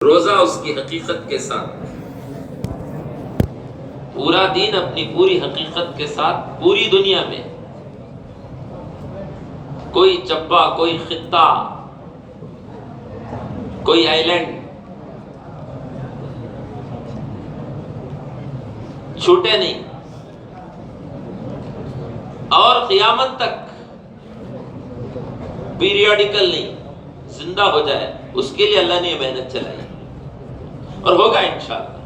روزہ اس کی حقیقت کے ساتھ، پورا دین اپنی پوری حقیقت کے ساتھ پوری دنیا میں، کوئی چبا، کوئی خطہ، کوئی آئیلینڈ چھوٹے نہیں، اور قیامت تک پیریوڈیکل نہیں، زندہ ہو جائے، اس کے لیے اللہ نے یہ محنت چلائی، اور ہوگا انشاءاللہ۔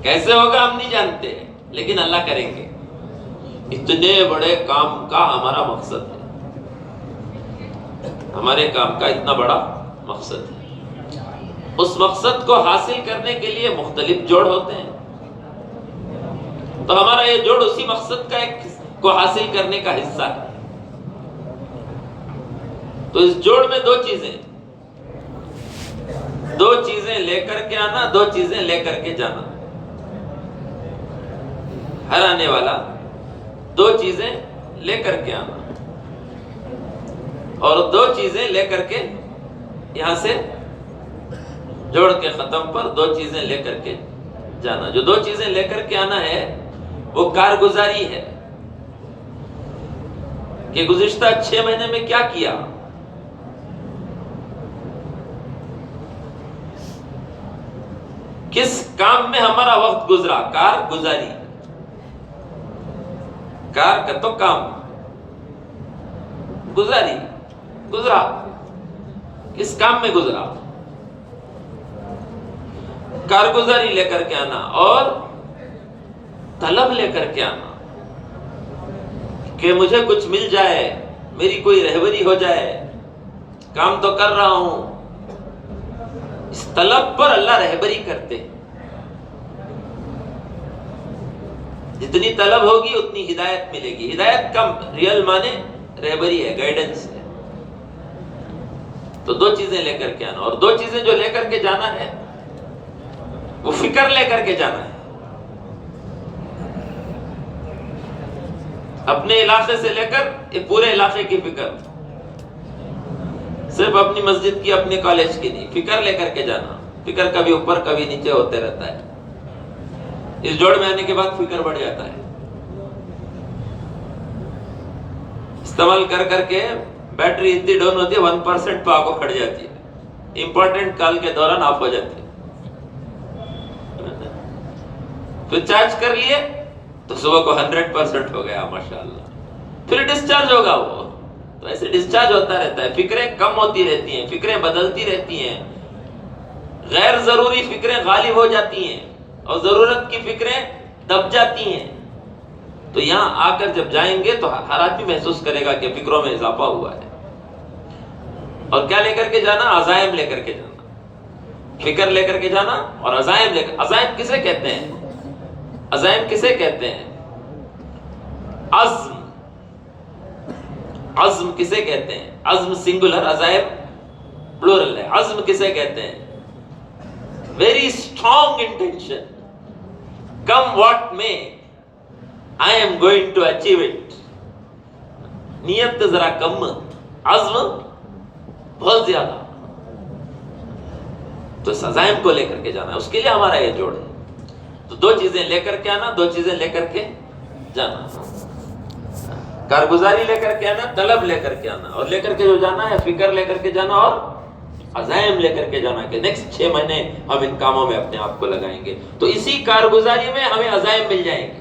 کیسے ہوگا ہم نہیں جانتے، لیکن اللہ کریں گے۔ اتنے بڑے کام کا ہمارا مقصد ہے، ہمارے کام کا اتنا بڑا مقصد ہے۔ اس مقصد کو حاصل کرنے کے لیے مختلف جوڑ ہوتے ہیں، تو ہمارا یہ جوڑ اسی مقصد کا ایک کو حاصل کرنے کا حصہ ہے۔ تو اس جوڑ میں دو چیزیں لے کر کے آنا، دو چیزیں لے کر کے جانا۔ ہر آنے والا دو چیزیں لے کر کے آنا، اور دو چیزیں لے کر کے یہاں سے جوڑ کے ختم پر دو چیزیں لے کر کے جانا۔ جو دو چیزیں لے کر کے آنا ہے وہ کارگزاری ہے، کہ گزشتہ 6 مہینے میں کیا کیا، کس کام میں ہمارا وقت گزرا، کارگزاری۔ کار کا تو کام، گزاری گزرا، کس کام میں گزرا، کارگزاری لے کر کے آنا، اور طلب لے کر کے آنا کہ مجھے کچھ مل جائے، میری کوئی رہبری ہو جائے، کام تو کر رہا ہوں۔ اس طلب پر اللہ رہبری کرتے ہیں۔ جتنی طلب ہوگی اتنی ہدایت ملے گی۔ ہدایت کم، ریئل مانے رہبری ہے، گائیڈنس ہے۔ تو دو چیزیں لے کر کے آنا، اور دو چیزیں جو لے کر کے جانا ہے وہ فکر لے کر کے جانا ہے۔ اپنے علاقے سے لے کر یہ پورے علاقے کی فکر، صرف اپنی مسجد کی، اپنے کالج کی نہیں، فکر لے کر کے جانا۔ فکر کبھی اوپر کبھی نیچے ہوتے رہتا ہے۔ اس جوڑ میں آنے کے بعد فکر بڑھ جاتا ہے، استعمال کر کر کے بیٹری اتنی ڈاؤن ہوتی ہے 1% پہ آ کو کھڑ جاتی ہے، امپورٹنٹ کال کے دوران آف ہو جاتی ہے۔ پھر چارج کر لیے تو صبح کو 100% ہو گیا، ماشاءاللہ۔ پھر ڈسچارج ہوگا وہ، تو ایسے ڈسچارج ہوتا رہتا ہے۔ فکریں کم ہوتی رہتی ہیں، فکریں بدلتی رہتی ہیں، غیر ضروری فکریں غالب ہو جاتی ہیں، اور ضرورت کی فکریں دب جاتی ہیں۔ تو یہاں آ کر جب جائیں گے تو ہر آدمی محسوس کرے گا کہ فکروں میں اضافہ ہوا ہے۔ اور کیا لے کر کے جانا؟ عزائم لے کر کے جانا، فکر لے کر کے جانا، اور عزائم لے کر۔ عزائم کسے کہتے ہیں؟ عزائم کسے کہتے ہیں؟ عزم، عزم کسے کہتے ہیں؟ عزم سنگولر، عزائم پلورل ہے۔ عزم کسے کہتے ہیں؟ Very strong intention, come what میں I am going to achieve it۔ نیت ذرا کم، عزم بہت زیادہ۔ تو اس عزائم کو لے کر کے جانا ہے، اس کے لیے ہمارا یہ جوڑ ہے۔ تو دو چیزیں لے کر کے آنا، دو چیزیں لے کر کے جانا۔ کارگزاری لے کر کے آنا، طلب لے کر کے آنا، اور لے کر کے جو جانا ہے فکر لے کر کے جانا، اور عزائم لے کر کے جانا کہ نیکسٹ 6 مہینے ہم ان کاموں میں اپنے آپ کو لگائیں گے۔ تو اسی کارگزاری میں ہمیں عزائم مل جائیں گے۔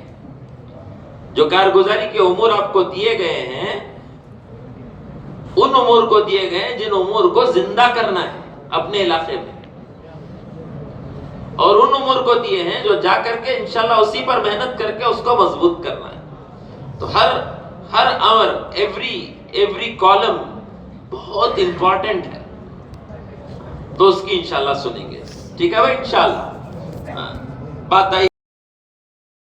جو کارگزاری کے امور آپ کو دیے گئے ہیں، ان امور کو دیے گئے ہیں جن امور کو زندہ کرنا ہے اپنے علاقے میں، اور ان امور کو دیے ہیں جو جا کر کے انشاءاللہ اسی پر محنت کر کے اس کو مضبوط کرنا ہے۔ تو ہر امر، ایوری کالم بہت امپورٹنٹ ہے، تو اس کی انشاءاللہ سنیں گے۔ ٹھیک ہے بھائی، انشاءاللہ۔ بات آئی